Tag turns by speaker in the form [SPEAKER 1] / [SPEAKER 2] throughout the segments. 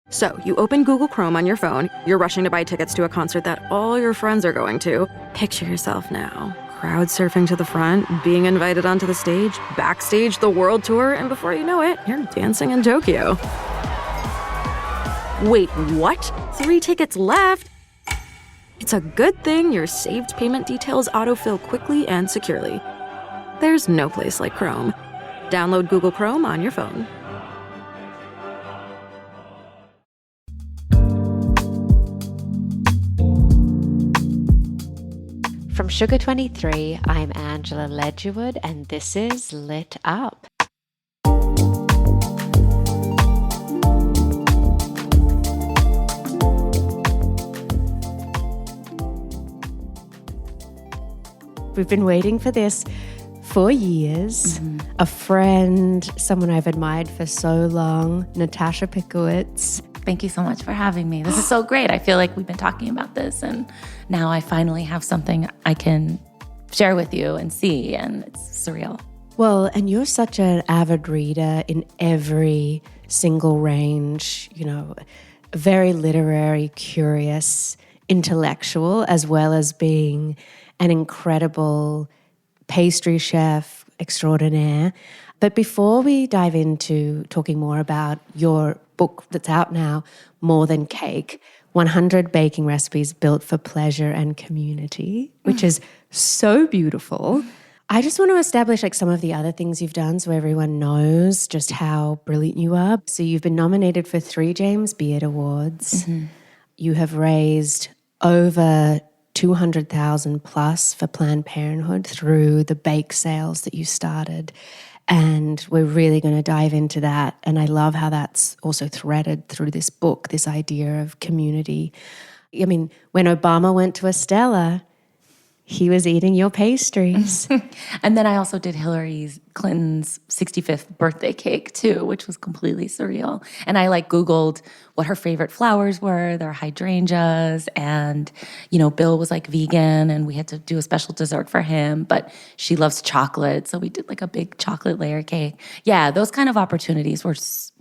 [SPEAKER 1] So, you open Google Chrome on your phone, you're rushing to buy tickets to a concert that all your friends are going to. Picture yourself now, crowd surfing to the front, being invited onto the stage, backstage the world tour, and before you know it, you're dancing in Tokyo. Wait, what? 3 tickets left? It's a good thing your saved payment details autofill quickly and securely. There's no place like Chrome. Download Google Chrome on your phone.
[SPEAKER 2] From Sugar 23, I'm Angela Ledgerwood, and this is Lit Up. We've been waiting for this for years. A friend, someone I've admired for so long, Natasha Pickowicz.
[SPEAKER 3] Thank you so much for having me. This is so great. I feel like we've been talking about this, and now I finally have something I can share with you and see, and it's surreal.
[SPEAKER 2] Well, and you're such an avid reader in every single range, you know, very literary, curious, intellectual, as well as being an incredible pastry chef extraordinaire. But before we dive into talking more about your book that's out now, More Than Cake, 100 Baking Recipes Built for Pleasure and Community, which is so beautiful. I just want to establish like some of the other things you've done so everyone knows just how brilliant you are. So you've been nominated for 3 James Beard Awards. You have raised over 200,000 plus for Planned Parenthood through the bake sales that you started. And we're really going to dive into that. And I love how that's also threaded through this book, this idea of community. I mean, when Obama went to Estella, he was eating your pastries.
[SPEAKER 3] And then I also did Hillary Clinton's 65th birthday cake too, which was completely surreal. And I like Googled what her favorite flowers were, their hydrangeas, and you know, Bill was like vegan and we had to do a special dessert for him, but she loves chocolate, so we did like a big chocolate layer cake. Yeah, those kind of opportunities were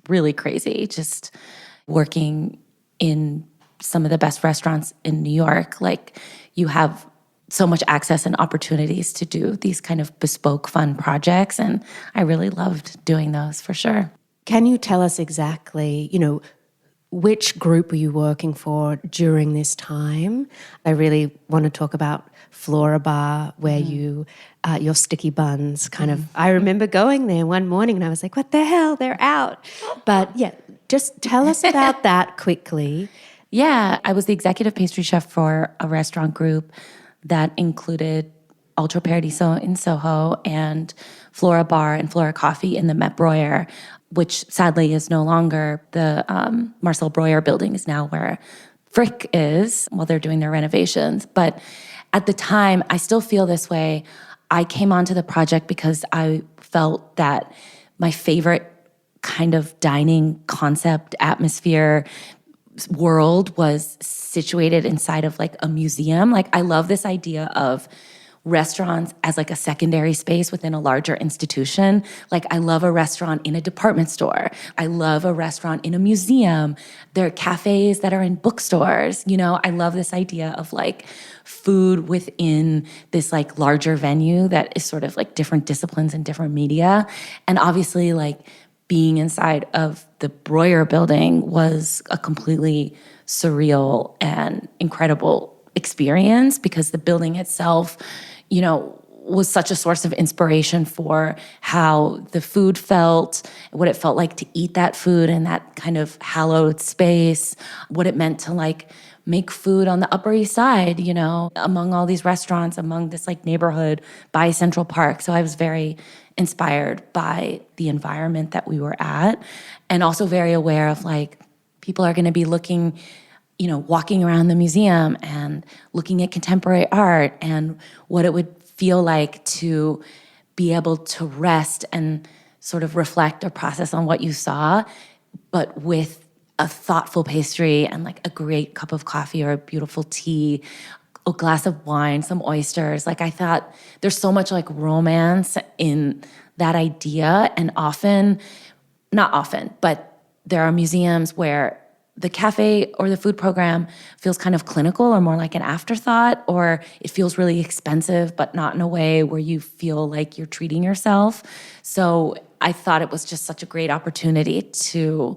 [SPEAKER 3] really crazy. Just working in some of the best restaurants in New York, like you have so much access and opportunities to do these kind of bespoke, fun projects. And I really loved doing those for sure.
[SPEAKER 2] Can you tell us exactly, you know, which group were you working for during this time? I really want to talk about Flora Bar, where you, your sticky buns kind of, I remember going there one morning and I was like, what the hell, they're out. But yeah, just tell us about that quickly.
[SPEAKER 3] Yeah, I was the executive pastry chef for a restaurant group that included Altro Paradiso in Soho and Flora Bar and Flora Coffee in the Met Breuer, which sadly is no longer. The Marcel Breuer building is now where Frick is while they're doing their renovations. But at the time, I still feel this way. I came onto the project because I felt that my favorite kind of dining concept, atmosphere, world was situated inside of like a museum. Like I love this idea of restaurants as like a secondary space within a larger institution. Like I love a restaurant in a department store. I love a restaurant in a museum. There are cafes that are in bookstores. You know, I love this idea of like food within this like larger venue that is sort of like different disciplines and different media. And obviously like being inside of the Breuer building was a completely surreal and incredible experience because the building itself, you know, was such a source of inspiration for how the food felt, what it felt like to eat that food in that kind of hallowed space, what it meant to like make food on the Upper East Side, you know, among all these restaurants, among this like neighborhood by Central Park. So I was very inspired by the environment that we were at, and also very aware of like people are going to be looking, you know, walking around the museum and looking at contemporary art and what it would feel like to be able to rest and sort of reflect or process on what you saw, but with a thoughtful pastry and like a great cup of coffee or a beautiful tea, a glass of wine, some oysters. Like I thought there's so much like romance in that idea. And often, not often, but there are museums where the cafe or the food program feels kind of clinical or more like an afterthought, or it feels really expensive, but not in a way where you feel like you're treating yourself. So I thought it was just such a great opportunity to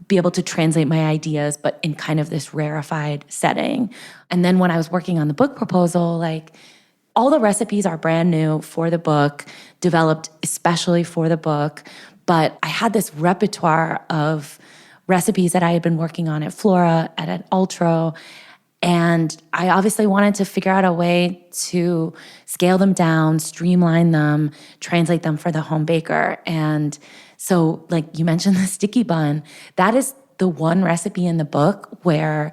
[SPEAKER 3] be able to translate my ideas, but in kind of this rarefied setting. And then when I was working on the book proposal, like all the recipes are brand new for the book, developed especially for the book. But I had this repertoire of recipes that I had been working on at Flora, at Altro, and I obviously wanted to figure out a way to scale them down, streamline them, translate them for the home baker. And so, like you mentioned, the sticky bun, that is the one recipe in the book where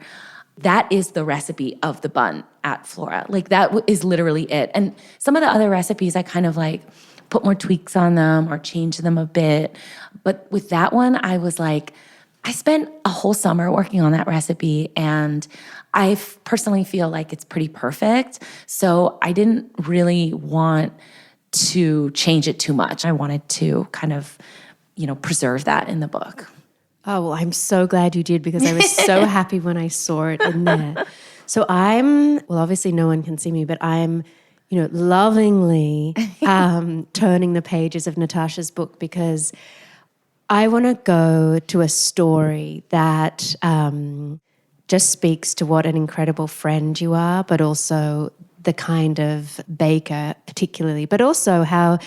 [SPEAKER 3] that is the recipe of the bun at Flora. Like that is literally it. And some of the other recipes, I kind of like put more tweaks on them or change them a bit. But with that one, I was like, I spent a whole summer working on that recipe, and I personally feel like it's pretty perfect. So I didn't really want to change it too much. I wanted to kind of, preserve that in the book.
[SPEAKER 2] Oh, well, I'm so glad you did, because I was so happy when I saw it in there. So obviously no one can see me, but I'm, lovingly turning the pages of Natasha's book, because I want to go to a story that just speaks to what an incredible friend you are, but also the kind of baker particularly, but also how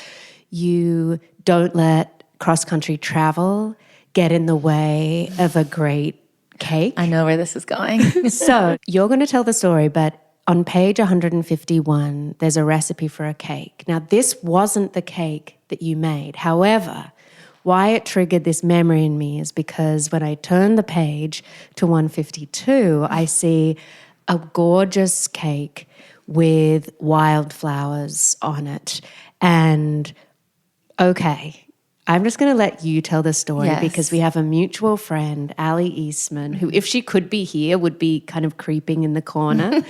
[SPEAKER 2] you don't let cross-country travel get in the way of a great cake.
[SPEAKER 3] I know where this is going.
[SPEAKER 2] So you're going to tell the story, but on page 151, there's a recipe for a cake. Now, this wasn't the cake that you made. However, why it triggered this memory in me is because when I turn the page to 152, I see a gorgeous cake with wildflowers on it. And okay, I'm just going to let you tell the story,
[SPEAKER 3] yes,
[SPEAKER 2] because we have a mutual friend, Ali Eastman, who, if she could be here, would be kind of creeping in the corner,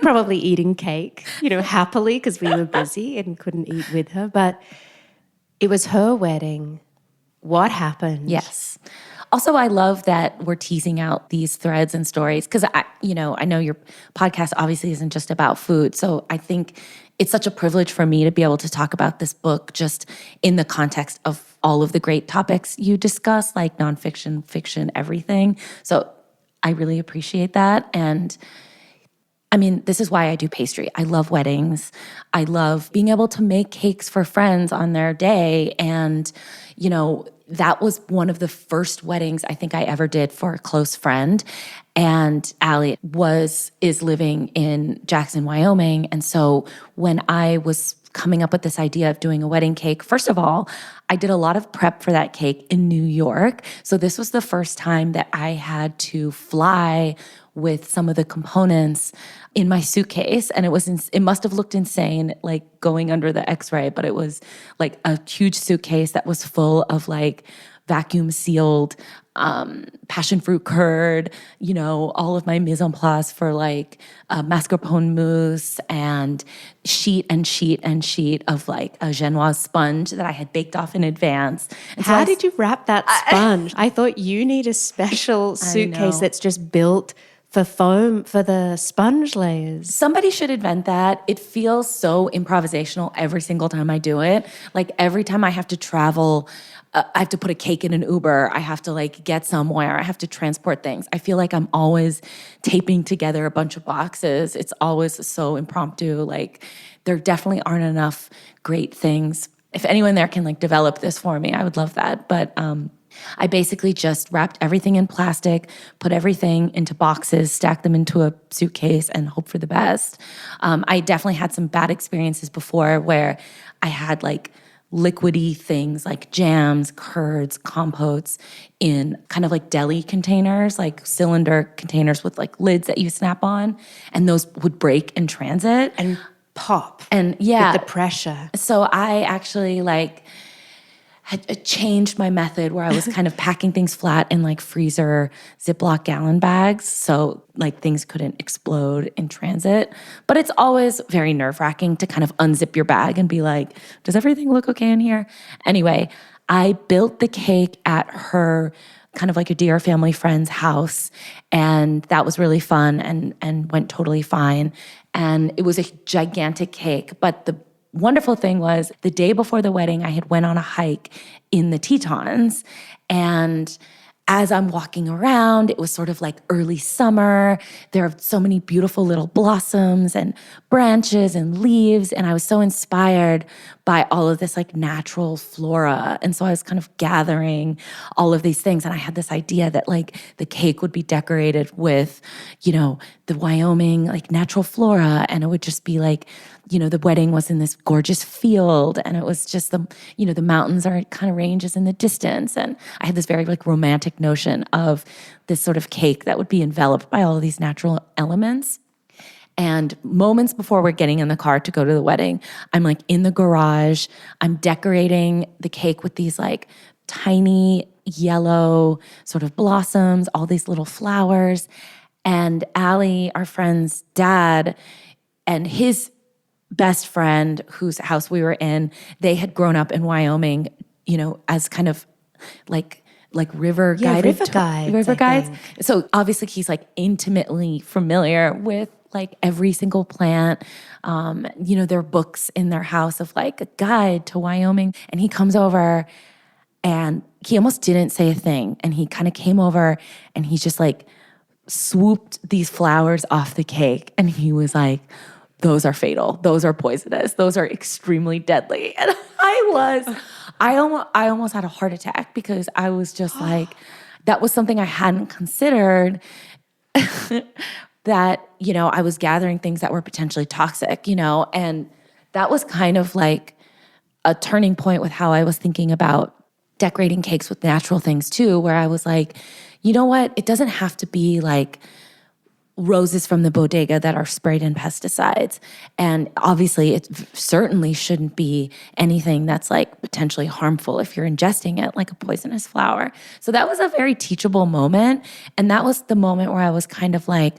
[SPEAKER 2] probably eating cake, happily, because we were busy and couldn't eat with her. But it was her wedding. What happened?
[SPEAKER 3] Yes. Also, I love that we're teasing out these threads and stories, because I know your podcast obviously isn't just about food. So I think it's such a privilege for me to be able to talk about this book just in the context of all of the great topics you discuss, like nonfiction, fiction, everything. So I really appreciate that. And I mean, this is why I do pastry. I love weddings. I love being able to make cakes for friends on their day. And, that was one of the first weddings I think I ever did for a close friend. And Allie is living in Jackson, Wyoming. And so when I was coming up with this idea of doing a wedding cake, first of all, I did a lot of prep for that cake in New York. So this was the first time that I had to fly with some of the components in my suitcase. And it must have looked insane, like going under the x-ray, but it was like a huge suitcase that was full of like vacuum sealed passion fruit curd, all of my mise en place for like mascarpone mousse, and sheet of like a genoise sponge that I had baked off in advance. And
[SPEAKER 2] How did you wrap that sponge? I thought you need a special suitcase that's just built for foam, for the sponge layers.
[SPEAKER 3] Somebody should invent that. It feels so improvisational every single time I do it. Like every time I have to travel, I have to put a cake in an Uber. I have to like get somewhere. I have to transport things. I feel like I'm always taping together a bunch of boxes. It's always so impromptu. Like there definitely aren't enough great things. If anyone there can like develop this for me, I would love that. But I basically just wrapped everything in plastic, put everything into boxes, stacked them into a suitcase, and hope for the best. I definitely had some bad experiences before where I had like liquidy things like jams, curds, compotes in kind of like deli containers, like cylinder containers with like lids that you snap on, and those would break in transit.
[SPEAKER 2] And pop.
[SPEAKER 3] And yeah.
[SPEAKER 2] With the pressure.
[SPEAKER 3] So I actually had changed my method where I was kind of packing things flat in like freezer Ziploc gallon bags so like things couldn't explode in transit. But it's always very nerve-wracking to kind of unzip your bag and be like, does everything look okay in here? Anyway, I built the cake at her kind of like a dear family friend's house. And that was really fun and went totally fine. And it was a gigantic cake. But the wonderful thing was the day before the wedding, I had went on a hike in the Tetons. And as I'm walking around, it was sort of like early summer. There are so many beautiful little blossoms and branches and leaves. And I was so inspired by all of this like natural flora. And so I was kind of gathering all of these things. And I had this idea that like the cake would be decorated with, the Wyoming like natural flora. And it would just be like, the wedding was in this gorgeous field, and it was just the mountains are kind of ranges in the distance. And I had this very like romantic notion of this sort of cake that would be enveloped by all of these natural elements. And moments before we're getting in the car to go to the wedding, I'm like in the garage, I'm decorating the cake with these like tiny yellow sort of blossoms, all these little flowers. And Allie, our friend's dad, and his best friend whose house we were in, they had grown up in Wyoming, as kind of like river guided. River guides. So obviously he's like intimately familiar with like every single plant. There are books in their house of like a guide to Wyoming. And he comes over and he almost didn't say a thing. And he kind of came over and he just like swooped these flowers off the cake. And he was like, those are fatal. Those are poisonous. Those are extremely deadly. And I almost had a heart attack because I was just like, that was something I hadn't considered that, I was gathering things that were potentially toxic, and that was kind of like a turning point with how I was thinking about decorating cakes with natural things too, where I was like, you know what? It doesn't have to be like roses from the bodega that are sprayed in pesticides. And obviously it certainly shouldn't be anything that's like potentially harmful if you're ingesting it, like a poisonous flower. So that was a very teachable moment. And that was the moment where I was kind of like,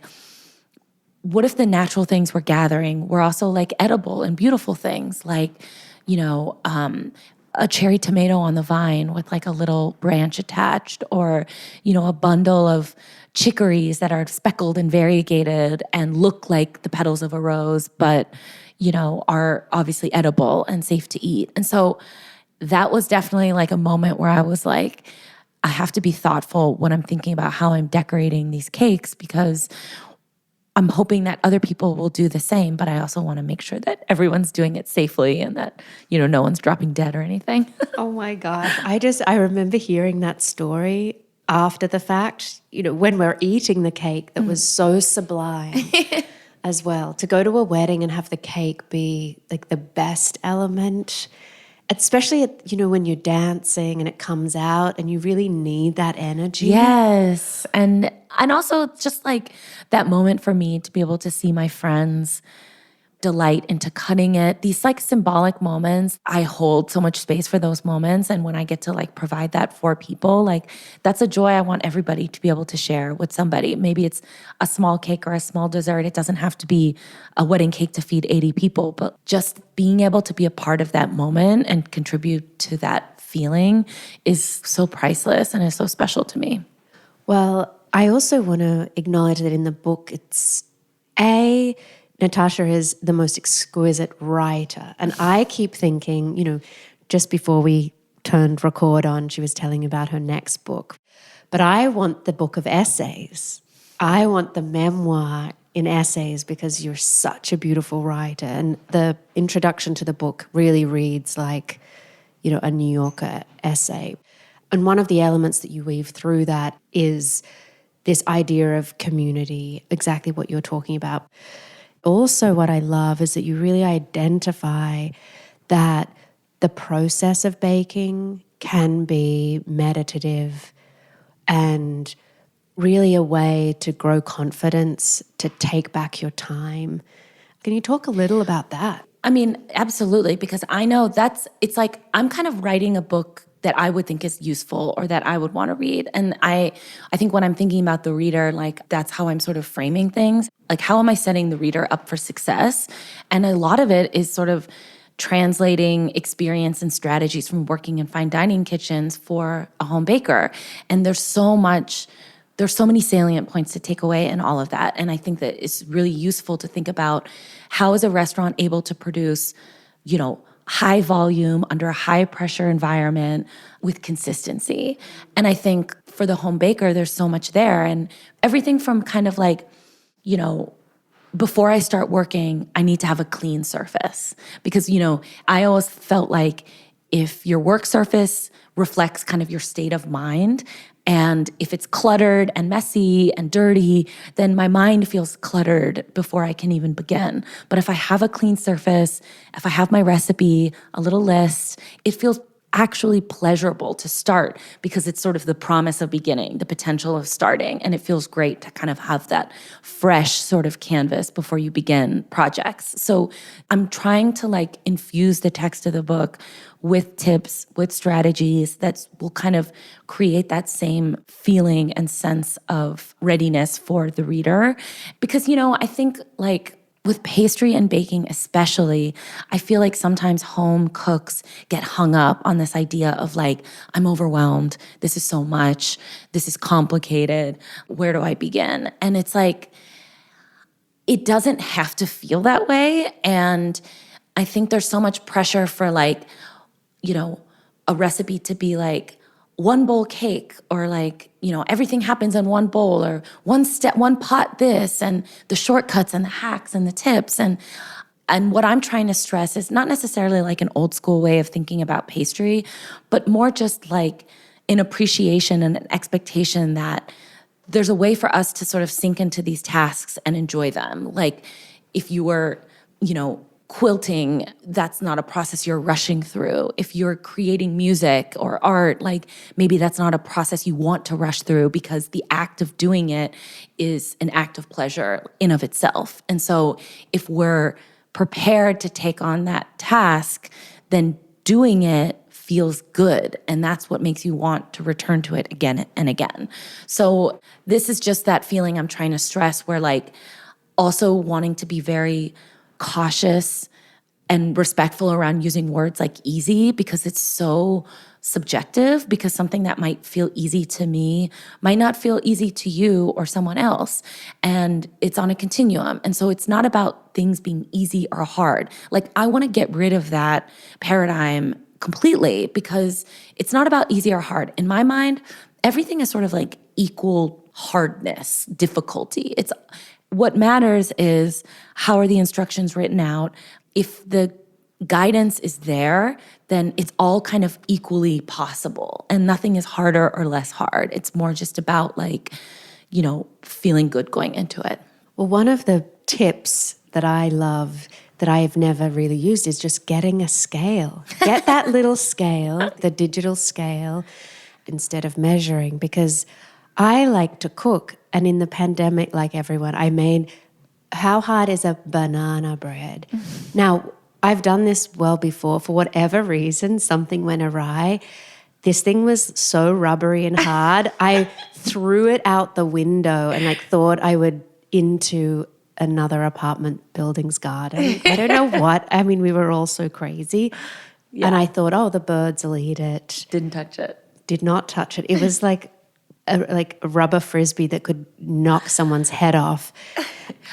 [SPEAKER 3] what if the natural things we're gathering were also like edible and beautiful things, like, a cherry tomato on the vine with like a little branch attached, or, a bundle of chicories that are speckled and variegated and look like the petals of a rose, but, are obviously edible and safe to eat. And so that was definitely like a moment where I was like, I have to be thoughtful when I'm thinking about how I'm decorating these cakes, because I'm hoping that other people will do the same, but I also want to make sure that everyone's doing it safely and that, no one's dropping dead or anything.
[SPEAKER 2] Oh my God. I remember hearing that story after the fact, when we're eating the cake that was so sublime as well. To go to a wedding and have the cake be like the best element, especially when you're dancing and it comes out and you really need that energy.
[SPEAKER 3] Yes. And also just like that moment for me to be able to see my friends delight into cutting it. These like symbolic moments, I hold so much space for those moments. And when I get to like provide that for people, like that's a joy I want everybody to be able to share with somebody. Maybe it's a small cake or a small dessert. It doesn't have to be a wedding cake to feed 80 people, but just being able to be a part of that moment and contribute to that feeling is so priceless and is so special to me.
[SPEAKER 2] Well, I also want to acknowledge that in the book, it's Natasha is the most exquisite writer. And I keep thinking, just before we turned record on, she was telling about her next book. But I want the book of essays. I want the memoir in essays because you're such a beautiful writer. And the introduction to the book really reads like, a New Yorker essay. And one of the elements that you weave through that is this idea of community, exactly what you're talking about. Also, what I love is that you really identify that the process of baking can be meditative and really a way to grow confidence, to take back your time. Can you talk a little about that?
[SPEAKER 3] I mean, absolutely, because I know it's like I'm kind of writing a book that I would think is useful or that I would want to read. And I think when I'm thinking about the reader, like that's how I'm sort of framing things. Like how am I setting the reader up for success? And a lot of it is sort of translating experience and strategies from working in fine dining kitchens for a home baker. And there's so many salient points to take away in all of that. And I think that it's really useful to think about how is a restaurant able to produce, high volume under a high pressure environment with consistency. And I think for the home baker, there's so much there. And everything from kind of like, before I start working, I need to have a clean surface. Because, I always felt like if your work surface reflects kind of your state of mind, and if it's cluttered and messy and dirty, then my mind feels cluttered before I can even begin. But if I have a clean surface, if I have my recipe, a little list, it feels actually pleasurable to start because it's sort of the promise of beginning, the potential of starting. And it feels great to kind of have that fresh sort of canvas before you begin projects. So I'm trying to infuse the text of the book with tips, with strategies that will kind of create that same feeling and sense of readiness for the reader. Because, I think with pastry and baking especially, I feel like sometimes home cooks get hung up on this idea of I'm overwhelmed. This is so much. This is complicated. Where do I begin? And it's it doesn't have to feel that way. And I think there's so much pressure for a recipe to be one bowl cake or everything happens in one bowl or one step, one pot this, and the shortcuts and the hacks and the tips. And what I'm trying to stress is not necessarily an old school way of thinking about pastry, but more just an appreciation and an expectation that there's a way for us to sort of sink into these tasks and enjoy them. If you were, quilting, that's not a process you're rushing through. If you're creating music or art, maybe that's not a process you want to rush through because the act of doing it is an act of pleasure in of itself. And so if we're prepared to take on that task, then doing it feels good. And that's what makes you want to return to it again and again. So this is just that feeling I'm trying to stress where also wanting to be very cautious and respectful around using words like easy because it's so subjective, because something that might feel easy to me might not feel easy to you or someone else. And it's on a continuum. And so it's not about things being easy or hard. I want to get rid of that paradigm completely because it's not about easy or hard. In my mind, everything is sort of equal hardness, difficulty. What matters is how are the instructions written out? If the guidance is there, then it's all kind of equally possible and nothing is harder or less hard. It's more just about feeling good going into it.
[SPEAKER 2] Well, one of the tips that I love that I've never really used is just getting a scale. Get that little scale, the digital scale, instead of measuring, because I like to cook. And in the pandemic, like everyone, I made, how hard is a banana bread? Mm-hmm. Now, I've done this well before. For whatever reason, something went awry. This thing was so rubbery and hard. I threw it out the window and thought I would into another apartment building's garden. I don't know what. I mean, we were all so crazy. Yeah. And I thought, oh, the birds will eat it.
[SPEAKER 3] Didn't touch it.
[SPEAKER 2] Did not touch it. It was like a rubber frisbee that could knock someone's head off.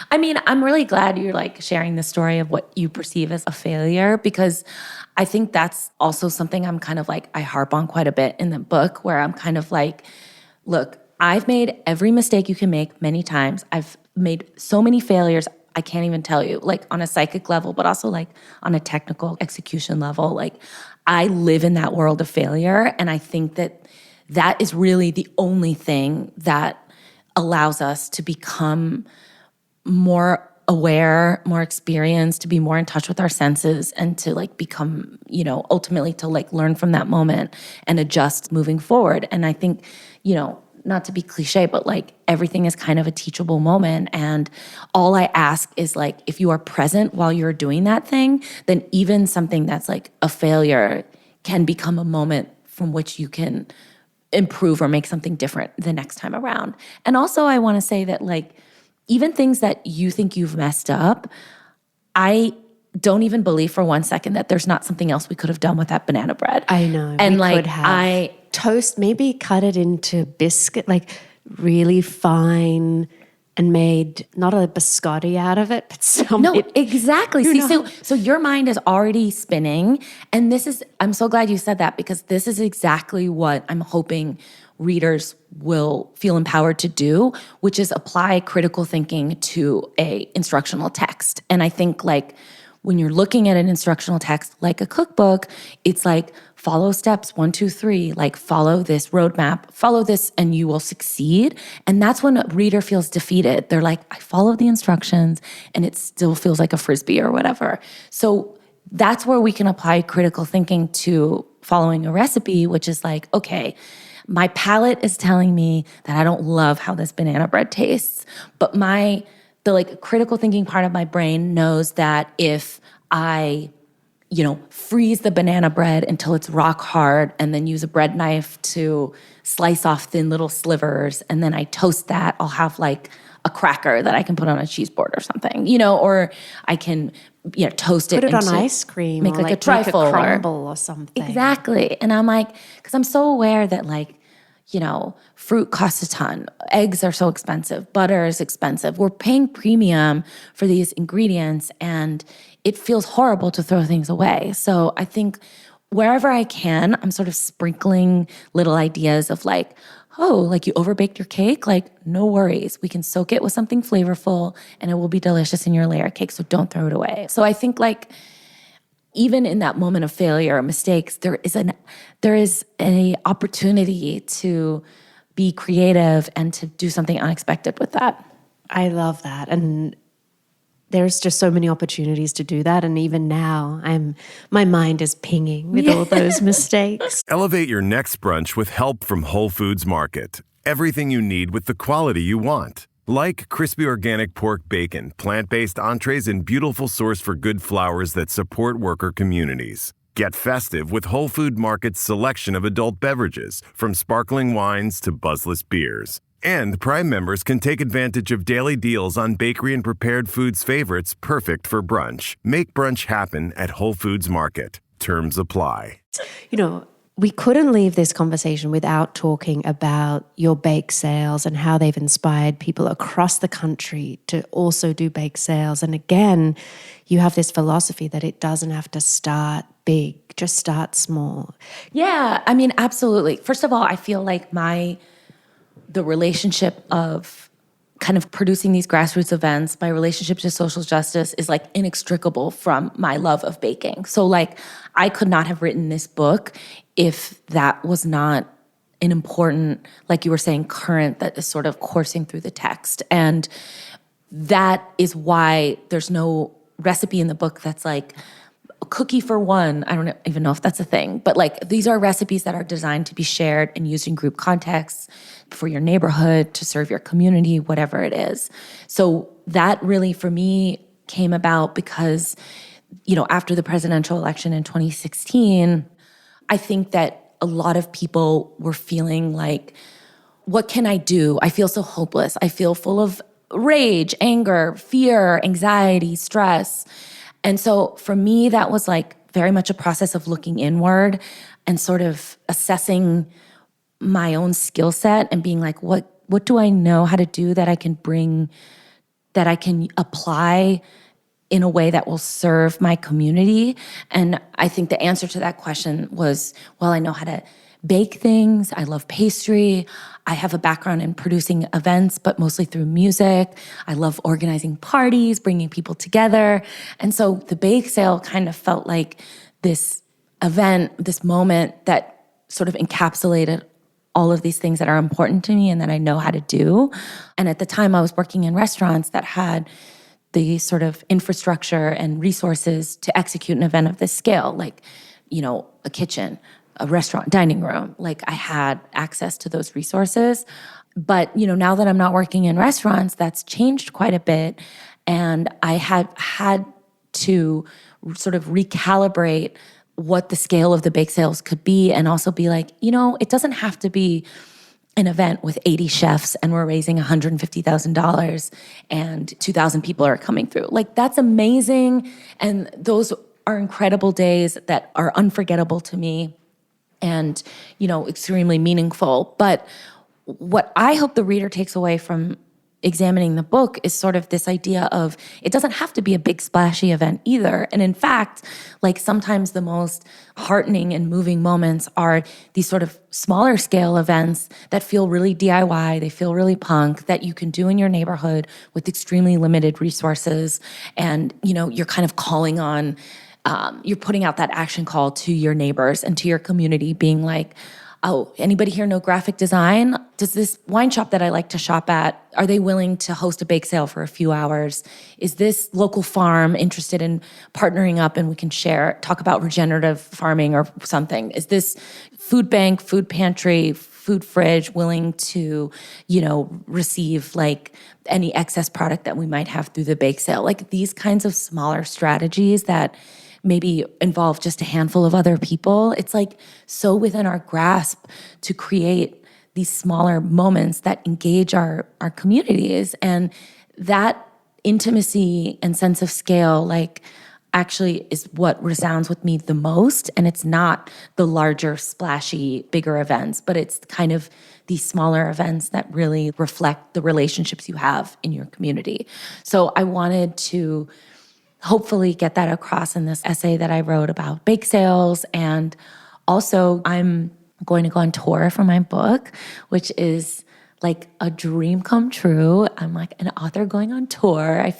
[SPEAKER 3] I mean, I'm really glad you're sharing the story of what you perceive as a failure, because I think that's also something I'm kind of I harp on quite a bit in the book, where I'm kind of look, I've made every mistake you can make many times. I've made so many failures, I can't even tell you, on a psychic level, but also on a technical execution level. I live in that world of failure, and I think that is really the only thing that allows us to become more aware, more experienced, to be more in touch with our senses, and to become, ultimately to learn from that moment and adjust moving forward. And I think, not to be cliche, but everything is kind of a teachable moment. And all I ask is if you are present while you're doing that thing, then even something that's a failure can become a moment from which you can improve or make something different the next time around. And also I want to say that even things that you think you've messed up, I don't even believe for 1 second that there's not something else we could have done with that banana bread.
[SPEAKER 2] I know.
[SPEAKER 3] And
[SPEAKER 2] we
[SPEAKER 3] like
[SPEAKER 2] could have toast, maybe cut it into biscuit, like really fine, and made not a biscotti out of it, but some.
[SPEAKER 3] No, exactly. See, so your mind is already spinning. And I'm so glad you said that, because this is exactly what I'm hoping readers will feel empowered to do, which is apply critical thinking to a instructional text. And I think like when you're looking at an instructional text like a cookbook, it's like follow steps 1, 2, 3, like follow this roadmap, follow this and you will succeed. And that's when a reader feels defeated. They're like, I followed the instructions and it still feels like a Frisbee or whatever. So that's where we can apply critical thinking to following a recipe, which is like, okay, my palate is telling me that I don't love how this banana bread tastes, but the like critical thinking part of my brain knows that if I, freeze the banana bread until it's rock hard and then use a bread knife to slice off thin little slivers and then I toast that, I'll have like a cracker that I can put on a cheese board or something, or I can, toast it.
[SPEAKER 2] Put it on ice cream.
[SPEAKER 3] Make like a trifle
[SPEAKER 2] make a crumble or something.
[SPEAKER 3] Exactly. And I'm like, because I'm so aware that like, fruit costs a ton. Eggs are so expensive. Butter is expensive. We're paying premium for these ingredients and it feels horrible to throw things away. So I think wherever I can, I'm sort of sprinkling little ideas of like, oh, like you overbaked your cake? Like, no worries. We can soak it with something flavorful and it will be delicious in your layer cake. So don't throw it away. So I think like, even in that moment of failure or mistakes, there is an opportunity to be creative and to do something unexpected with that.
[SPEAKER 2] I love that. And there's just so many opportunities to do that. And even now, my mind is pinging with all those mistakes.
[SPEAKER 4] Elevate your next brunch with help from Whole Foods Market. Everything you need with the quality you want. Like crispy organic pork bacon, plant-based entrees, and beautiful source for good flours that support worker communities. Get festive with Whole Food Market's selection of adult beverages, from sparkling wines to buzzless beers. And Prime members can take advantage of daily deals on bakery and prepared foods favorites perfect for brunch. Make brunch happen at Whole Foods Market. Terms apply.
[SPEAKER 2] We couldn't leave this conversation without talking about your bake sales and how they've inspired people across the country to also do bake sales. And again, you have this philosophy that it doesn't have to start big, just start small.
[SPEAKER 3] Yeah, I mean, absolutely. First of all, I feel like the relationship of kind of producing these grassroots events, my relationship to social justice is like inextricable from my love of baking. So like I could not have written this book if that was not an important, like you were saying, current that is sort of coursing through the text. And that is why there's no recipe in the book that's like a cookie for one. I don't even know if that's a thing, but like these are recipes that are designed to be shared and used in group contexts for your neighborhood, to serve your community, whatever it is. So that really for me came about because, after the presidential election in 2016, I think that a lot of people were feeling like, what can I do? I feel so hopeless. I feel full of rage, anger, fear, anxiety, stress. And so for me, that was like very much a process of looking inward and sort of assessing my own skill set and being like, what do I know how to do that I can bring, that I can apply in a way that will serve my community? And I think the answer to that question was, well, I know how to bake things. I love pastry. I have a background in producing events, but mostly through music. I love organizing parties, bringing people together. And so the bake sale kind of felt like this event, this moment that sort of encapsulated all of these things that are important to me and that I know how to do. And at the time I was working in restaurants that had the sort of infrastructure and resources to execute an event of this scale, like, a kitchen, a restaurant, dining room. Like I had access to those resources. But, now that I'm not working in restaurants, that's changed quite a bit. And I have had to sort of recalibrate what the scale of the bake sales could be and also be like, it doesn't have to be an event with 80 chefs and we're raising $150,000 and 2,000 people are coming through. Like, that's amazing. And those are incredible days that are unforgettable to me and, extremely meaningful. But what I hope the reader takes away from examining the book is sort of this idea of it doesn't have to be a big splashy event either. And in fact, like, sometimes the most heartening and moving moments are these sort of smaller scale events that feel really DIY, they feel really punk, that you can do in your neighborhood with extremely limited resources. And, you're kind of calling on, you're putting out that action call to your neighbors and to your community, being like, oh, anybody here know graphic design? Does this wine shop that I like to shop at, are they willing to host a bake sale for a few hours? Is this local farm interested in partnering up and we can talk about regenerative farming or something? Is this food bank, food pantry, food fridge willing to, receive like any excess product that we might have through the bake sale? Like, these kinds of smaller strategies that maybe involve just a handful of other people. It's like so within our grasp to create these smaller moments that engage our communities. And that intimacy and sense of scale, like, actually is what resounds with me the most. And it's not the larger, splashy, bigger events, but it's kind of these smaller events that really reflect the relationships you have in your community. So I wanted to hopefully get that across in this essay that I wrote about bake sales. And also, I'm going to go on tour for my book, which is like a dream come true. I'm like an author going on tour.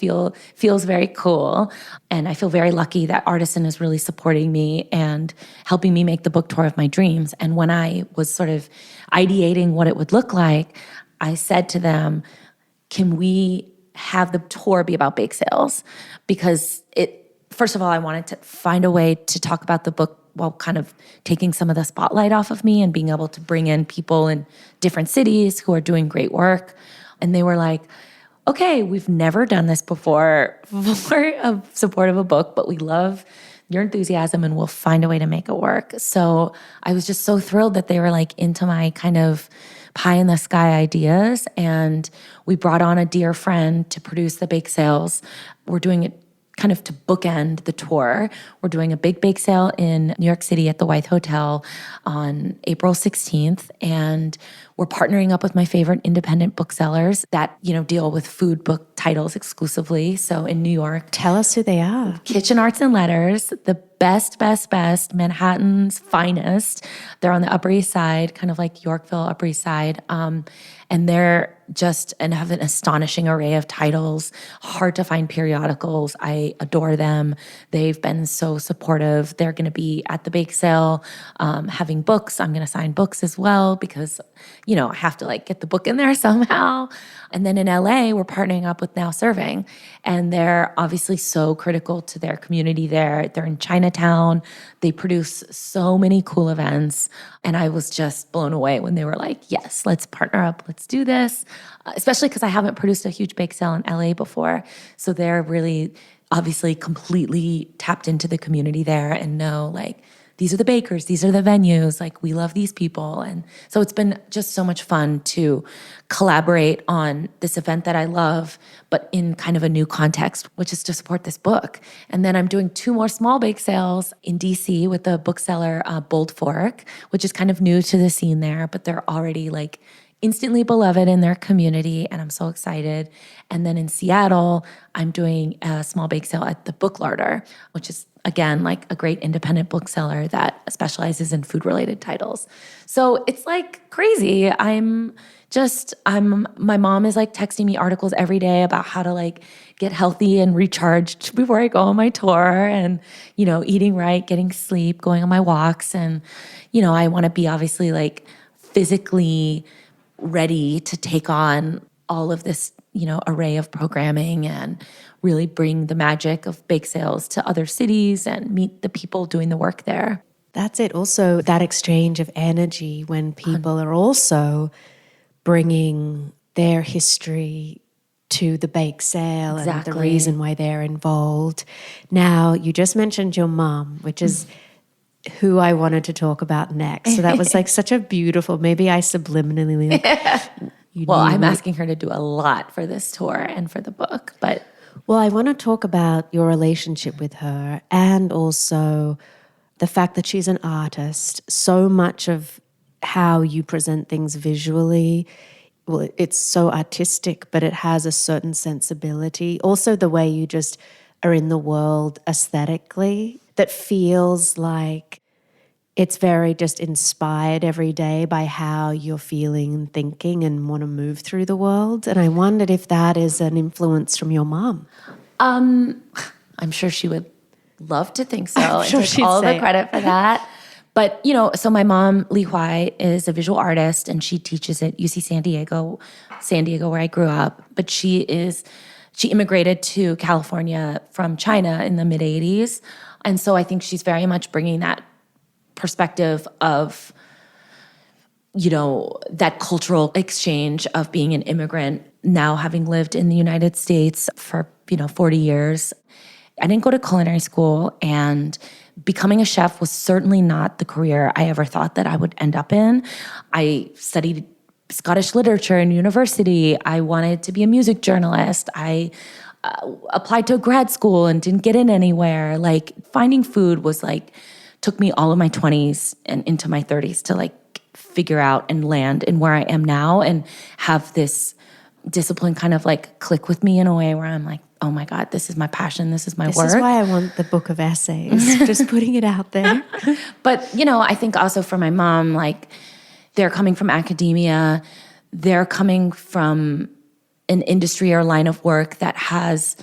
[SPEAKER 3] Feels very cool. And I feel very lucky that Artisan is really supporting me and helping me make the book tour of my dreams. And when I was sort of ideating what it would look like, I said to them, can we have the tour be about bake sales? Because first of all, I wanted to find a way to talk about the book while kind of taking some of the spotlight off of me and being able to bring in people in different cities who are doing great work. And they were like, okay, we've never done this before for a support of a book, but we love your enthusiasm and we'll find a way to make it work. So I was just so thrilled that they were like into my kind of pie in the sky ideas. And we brought on a dear friend to produce the bake sales. We're doing it kind of to bookend the tour. We're doing a big bake sale in New York City at the Wythe Hotel on April 16th. And we're partnering up with my favorite independent booksellers that, deal with food book titles exclusively. So in New York,
[SPEAKER 2] Tell us who they are.
[SPEAKER 3] Kitchen Arts and Letters, the best, Manhattan's finest. They're on the Upper East Side, kind of like Yorkville, Upper East Side. And they're and have an astonishing array of titles, hard to find periodicals. I adore them. They've been so supportive. They're going to be at the bake sale, having books. I'm going to sign books as well because, I have to get the book in there somehow. And then in LA, we're partnering up with Now Serving, and they're obviously so critical to their community there. They're in Chinatown. They produce so many cool events. And I was just blown away when they were like, yes, let's partner up. Let's do this. Especially because I haven't produced a huge bake sale in LA before. So they're really obviously completely tapped into the community there and know these are the bakers, these are the venues, we love these people. And so it's been just so much fun to collaborate on this event that I love, but in kind of a new context, which is to support this book. And then I'm doing 2 more small bake sales in DC with the bookseller Bold Fork, which is kind of new to the scene there, but they're already instantly beloved in their community, and I'm so excited. And then in Seattle, I'm doing a small bake sale at the Book Larder, which is, again, a great independent bookseller that specializes in food-related titles. So it's crazy. My mom is texting me articles every day about how to get healthy and recharged before I go on my tour and, eating right, getting sleep, going on my walks. And, I want to be obviously physically ready to take on all of this, array of programming and really bring the magic of bake sales to other cities and meet the people doing the work there.
[SPEAKER 2] That's it. Also, that exchange of energy when people are also bringing their history to the bake sale and the reason why they're involved. Now, you just mentioned your mom, which is who I wanted to talk about next. So that was like such a beautiful, maybe I subliminally.
[SPEAKER 3] Well, I'm asking her to do a lot for this tour and for the book, but.
[SPEAKER 2] Well, I want to talk about your relationship with her and also the fact that she's an artist. So much of how you present things visually, well, it's so artistic, but it has a certain sensibility. Also, the way you just are in the world aesthetically, that feels like it's very just inspired every day by how you're feeling and thinking and want to move through the world. And I wondered if that is an influence from your mom.
[SPEAKER 3] I'm sure she would love to think so.
[SPEAKER 2] I'm sure
[SPEAKER 3] and take
[SPEAKER 2] she'd
[SPEAKER 3] all
[SPEAKER 2] say
[SPEAKER 3] the credit for that. But, you know, so my mom, Li Huai, is a visual artist, and she teaches at UC San Diego, where I grew up. But she immigrated to California from China in the mid-'80s. And so I think she's very much bringing that perspective of, you know, that cultural exchange of being an immigrant, now having lived in the United States for, 40 years. I didn't go to culinary school, and becoming a chef was certainly not the career I ever thought that I would end up in. I studied Scottish literature in university. I wanted to be a music journalist. I applied to grad school and didn't get in anywhere. Like, finding food was like, took me all of my 20s and into my 30s to like figure out and land in where I am now and have this discipline kind of like click with me in a way where I'm like, oh my God, this is my passion. This is my work.
[SPEAKER 2] This is why I want the book of essays, just putting it out there.
[SPEAKER 3] But, I think also for my mom, like, they're coming from academia. They're coming from an industry or line of work that has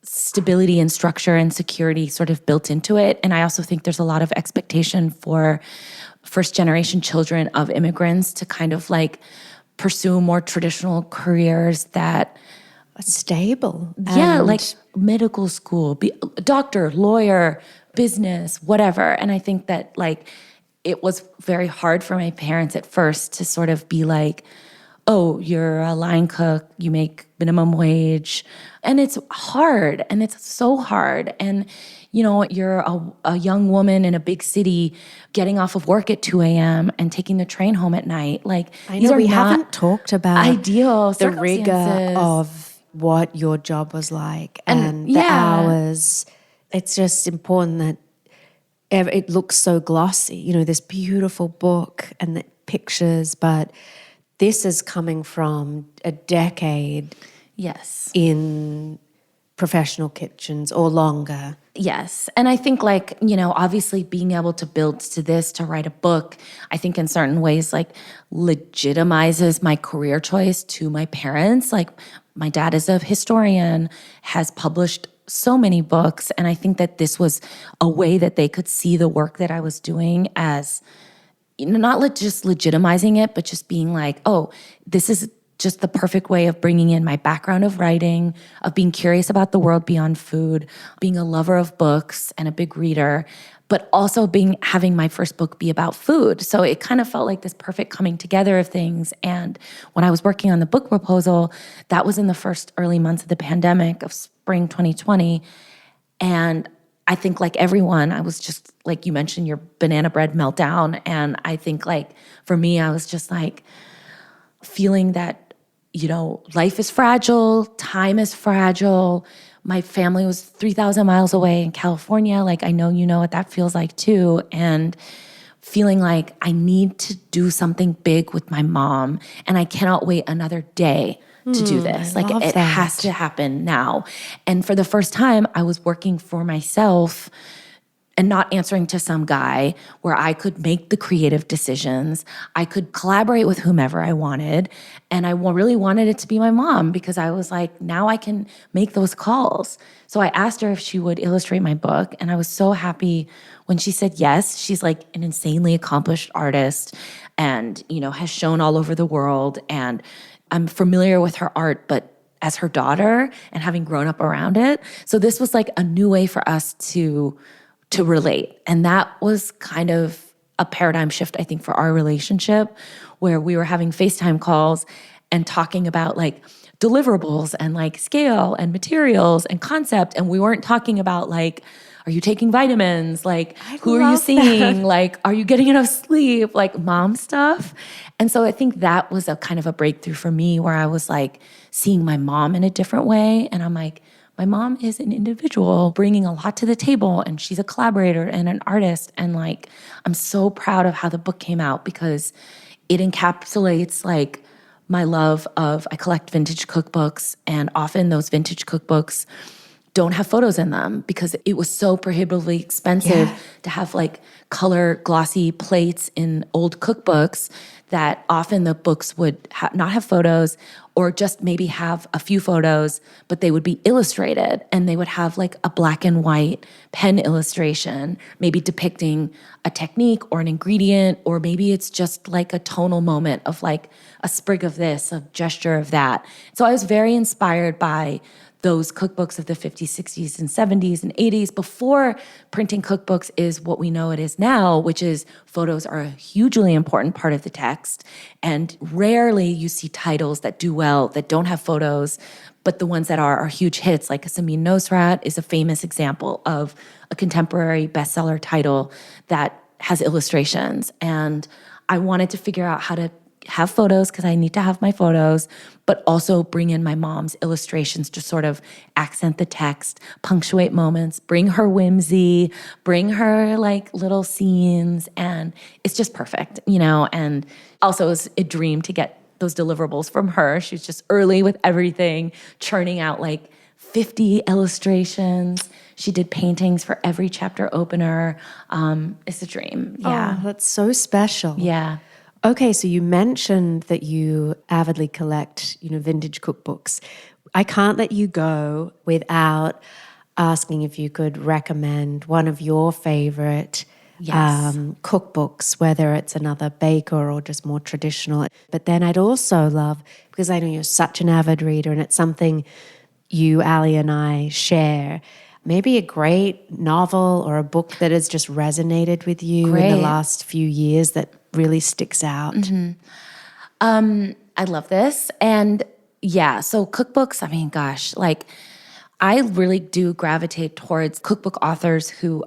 [SPEAKER 3] stability and structure and security sort of built into it. And I also think there's a lot of expectation for first-generation children of immigrants to kind of like pursue more traditional careers that
[SPEAKER 2] stable.
[SPEAKER 3] Yeah, like medical school, be a doctor, lawyer, business, whatever. And I think that like it was very hard for my parents at first to sort of be like, oh, you're a line cook, you make minimum wage. And it's hard, and it's so hard. And, you're a young woman in a big city getting off of work at 2 a.m. and taking the train home at night. Like,
[SPEAKER 2] I know we haven't talked about
[SPEAKER 3] ideal
[SPEAKER 2] the rigor of what your job was like and the hours. It's just important that it looks so glossy, this beautiful book and the pictures, but this is coming from a decade in professional kitchens or longer.
[SPEAKER 3] Yes. And I think like, obviously being able to build to this, to write a book, I think in certain ways like legitimizes my career choice to my parents. Like, my dad is a historian, has published so many books. And I think that this was a way that they could see the work that I was doing as, not just legitimizing it, but just being like, oh, this is just the perfect way of bringing in my background of writing, of being curious about the world beyond food, being a lover of books and a big reader, but also having my first book be about food. So it kind of felt like this perfect coming together of things. And when I was working on the book proposal, that was in the first early months of the pandemic of spring 2020. And I think like everyone, I was just, like you mentioned, your banana bread meltdown. And I think like for me, I was just like feeling that, life is fragile, time is fragile. My family was 3,000 miles away in California. Like, I know you know what that feels like too. And feeling like I need to do something big with my mom, and I cannot wait another day to do this. Like, it has to happen now. And for the first time, I was working for myself and not answering to some guy, where I could make the creative decisions. I could collaborate with whomever I wanted. And I really wanted it to be my mom, because I was like, now I can make those calls. So I asked her if she would illustrate my book. And I was so happy when she said yes. She's like an insanely accomplished artist and, has shown all over the world. And I'm familiar with her art, but as her daughter and having grown up around it. So this was like a new way for us to relate. And that was kind of a paradigm shift, I think, for our relationship, where we were having FaceTime calls and talking about like deliverables and like scale and materials and concept. And we weren't talking about like, are you taking vitamins? Like, who are you seeing? Like, are you getting enough sleep? Like, mom stuff. And so I think that was a kind of a breakthrough for me where I was like seeing my mom in a different way. And I'm like, my mom is an individual bringing a lot to the table, and she's a collaborator and an artist. And like, I'm so proud of how the book came out because it encapsulates like my love of, I collect vintage cookbooks, and often those vintage cookbooks don't have photos in them because it was so prohibitively expensive to have like color glossy plates in old cookbooks that often the books would not have photos or just maybe have a few photos, but they would be illustrated and they would have like a black and white pen illustration, maybe depicting a technique or an ingredient, or maybe it's just like a tonal moment of like a sprig of this, a gesture of that. So I was very inspired by those cookbooks of the 50s, 60s, and 70s and 80s before printing cookbooks is what we know it is now, which is photos are a hugely important part of the text. And rarely you see titles that do well that don't have photos, but the ones that are huge hits, like Samin Nosrat is a famous example of a contemporary bestseller title that has illustrations. And I wanted to figure out how to have photos because I need to have my photos, but also bring in my mom's illustrations to sort of accent the text, punctuate moments, bring her whimsy, bring her like little scenes. And it's just perfect, you know? And also it was a dream to get those deliverables from her. She's just early with everything, churning out like 50 illustrations. She did paintings for every chapter opener. It's a dream. Yeah.
[SPEAKER 2] Oh, that's so special.
[SPEAKER 3] Yeah.
[SPEAKER 2] Okay, so you mentioned that you avidly collect, vintage cookbooks. I can't let you go without asking if you could recommend one of your favorite cookbooks, whether it's another baker or just more traditional. But then I'd also love, because I know you're such an avid reader and it's something you, Ali, and I share, maybe a great novel or a book that has just resonated with you in the last few years that really sticks out.
[SPEAKER 3] Mm-hmm. I love this. And yeah, so cookbooks, I mean, gosh, like I really do gravitate towards cookbook authors who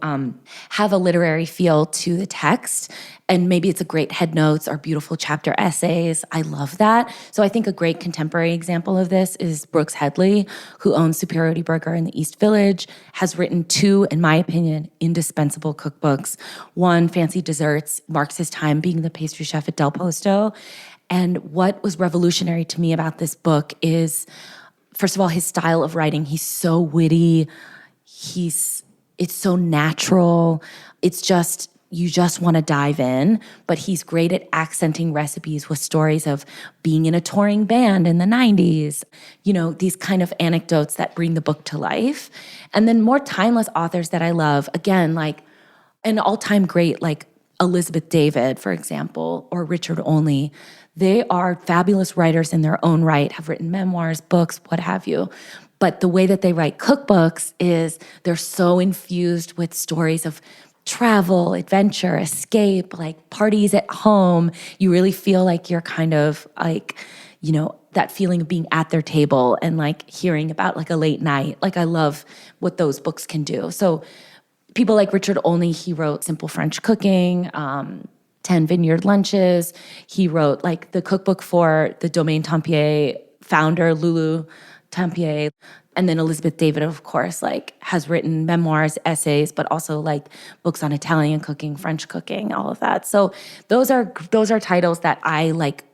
[SPEAKER 3] have a literary feel to the text. And maybe it's a great head notes or beautiful chapter essays. I love that. So I think a great contemporary example of this is Brooks Headley, who owns Superiority Burger in the East Village, has written two, in my opinion, indispensable cookbooks. One, Fancy Desserts, marks his time being the pastry chef at Del Posto. And what was revolutionary to me about this book is, first of all, his style of writing. He's so witty. It's so natural. It's just, you just want to dive in, but he's great at accenting recipes with stories of being in a touring band in the 90s, these kind of anecdotes that bring the book to life. And then more timeless authors that I love, again, like an all-time great, like Elizabeth David, for example, or Richard Olney. They are fabulous writers in their own right, have written memoirs, books, what have you. But the way that they write cookbooks is they're so infused with stories of travel, adventure, escape, like parties at home. You really feel like you're kind of like, that feeling of being at their table and like hearing about like a late night. Like I love what those books can do. So people like Richard Olney, he wrote Simple French Cooking, 10 Vineyard Lunches. He wrote like the cookbook for the Domaine Tempier founder, Lulu Tempier. And then Elizabeth David, of course, like has written memoirs, essays, but also like books on Italian cooking, French cooking, all of that. So those are titles that I like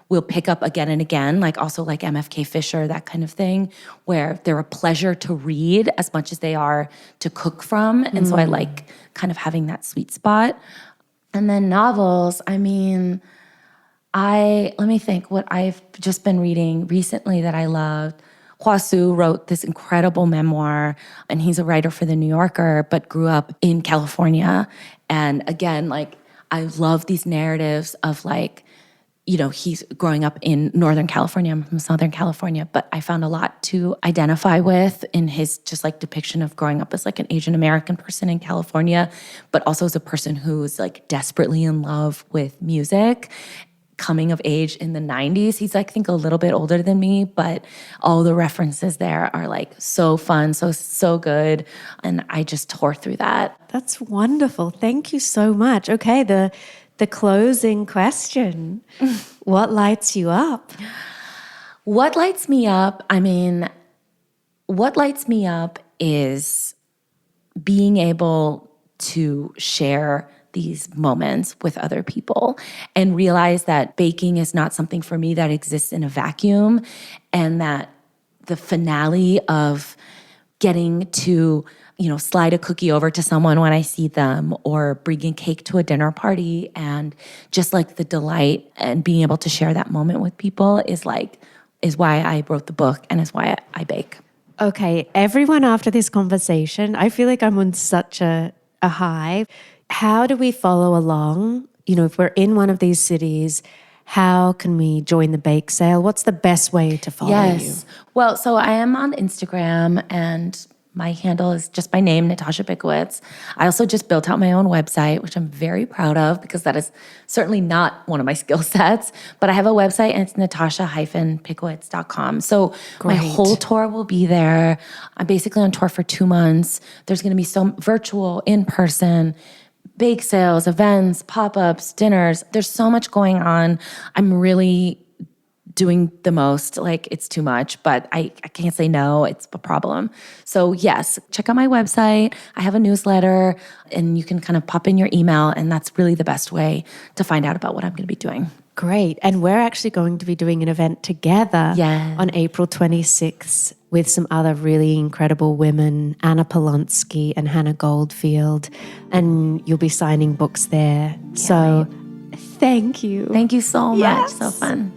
[SPEAKER 3] will pick up again and again, like also like MFK Fisher, that kind of thing, where they're a pleasure to read as much as they are to cook from. And so I like kind of having that sweet spot. And then novels, I mean, let me think what I've just been reading recently that I loved. Hua Su wrote this incredible memoir, and he's a writer for The New Yorker, but grew up in California. And again, like, I love these narratives of like, he's growing up in Northern California. I'm from Southern California, but I found a lot to identify with in his just like depiction of growing up as like an Asian American person in California, but also as a person who's like desperately in love with music. coming of age in the 90s. He's, I think, a little bit older than me, but all the references there are like so fun, so good. And I just tore through that.
[SPEAKER 2] That's wonderful. Thank you so much. Okay, the closing question. What lights you up?
[SPEAKER 3] What lights me up? I mean, what lights me up is being able to share these moments with other people and realize that baking is not something for me that exists in a vacuum, and that the finale of getting to, slide a cookie over to someone when I see them, or bringing cake to a dinner party, and just like the delight and being able to share that moment with people is why I wrote the book and is why I bake.
[SPEAKER 2] Okay, everyone, after this conversation, I feel like I'm on such a high. How do we follow along? If we're in one of these cities, how can we join the bake sale? What's the best way to follow you?
[SPEAKER 3] Well, so I am on Instagram, and my handle is just my name, Natasha Pickowicz. I also just built out my own website, which I'm very proud of because that is certainly not one of my skill sets. But I have a website, and it's natasha-pickowicz.com. So my whole tour will be there. I'm basically on tour for 2 months. There's going to be some virtual, in-person, bake sales, events, pop-ups, dinners. There's so much going on. I'm really doing the most. Like, it's too much, but I can't say no. It's a problem. So yes, check out my website. I have a newsletter, and you can kind of pop in your email, and that's really the best way to find out about what I'm going to be doing.
[SPEAKER 2] Great. And we're actually going to be doing an event together on April 26th with some other really incredible women, Anna Polonsky and Hannah Goldfield, and you'll be signing books there. So thank you.
[SPEAKER 3] Thank you so much. So fun.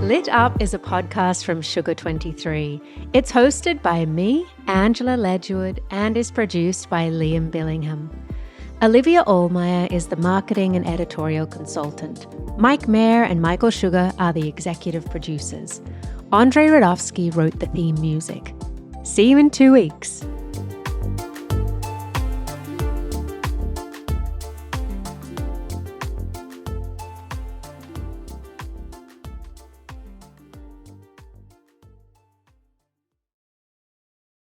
[SPEAKER 2] Lit Up is a podcast from Sugar 23. It's hosted by me, Angela Ledgewood, and is produced by Liam Billingham. Olivia Allmeyer is the marketing and editorial consultant. Mike Mayer and Michael Sugar are the executive producers. Andrei Radovsky wrote the theme music. See you in 2 weeks.